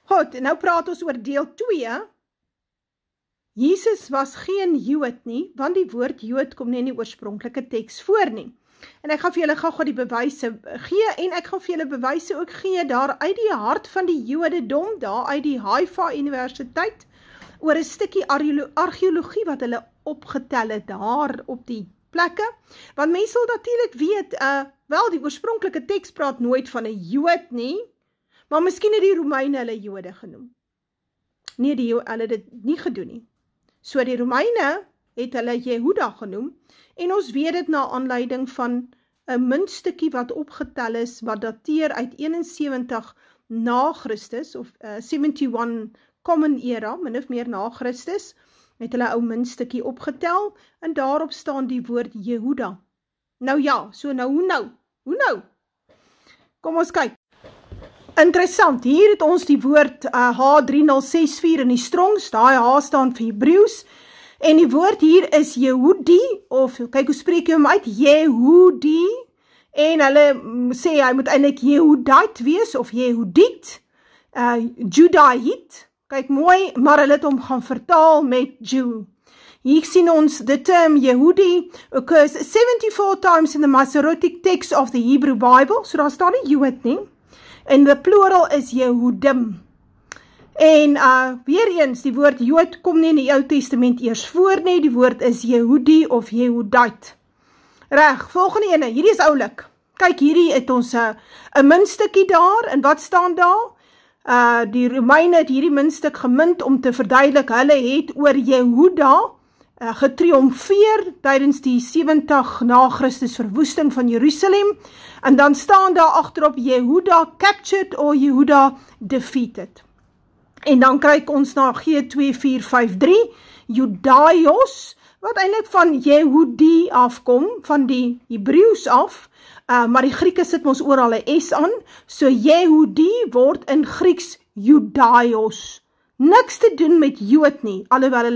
Goed, nou praat ons oor deel 2. Jesus was geen Jood nie, want die woord Jood kom nie in die oorspronklike teks voor nie. En ek gaan vir julle gou die bewyse gee, en ek gaan vir julle bewyse ook gee daar uit die hart van die Jodendom, daar uit die Haifa Universiteit, oor 'n stukkie argeologie wat hulle opgetel het daar op die plekke, want mense sal natuurlik weet, wel die oorspronklike teks praat nooit van 'n Jood nie, maar miskien het die Romeine hulle Jode genoem. Nee, hulle het dit nie gedoen nie. So die Romeine het hulle Jehuda genoem, en ons weet dit na aanleiding van 'n muntstukkie wat opgetel is, wat dateer uit 71 na Christus, of 71 Common Era, min of meer na Christus, het hulle 'n ou muntstukkie opgetel, en daarop staan die woord Jehuda. Nou ja, so nou, hoe nou? Kom ons kyk. Interessant, hier het ons die woord H3064 in die Strongs, daai H staan vir Hebreeus, en die woord hier is Yehudi, of kyk hoe spreek jy hom uit, Yehudi, en hulle sê hy moet eintlik Yehudite wees, of Yehudiet, Judaït, kyk mooi, maar hulle het hom gaan vertaal met Jew. Hier sien ons the term Yehudi occurs 74 times in the Masoretic text of the Hebrew Bible, so daar staan nie Jood nie, en the plural is Yehudim. En weer eens, die woord Jood kom nie in die Ou Testament eers voor nie, die woord is Yehudi of Yehudite. Reg, volgende ene, hierdie is oulik. Kyk, hierdie het ons 'n muntstukkie daar, en wat staan daar? Die Romeine het hierdie muntstuk gemint om te verduidelik, hulle het oor Jehuda getriomfeer tydens die 70 na Christus verwoesting van Jerusalem, en dan staan daar agterop Jehuda captured or Jehuda defeated. En dan kyk ons na G2453, Judaios, wat eintlik van Yehudi afkom, van die Hebreeus af, maar die Grieke sit ons oral 'n S aan, so Yehudi word in Grieks Judaios. Niks te doen met Jood nie, alhoewel hulle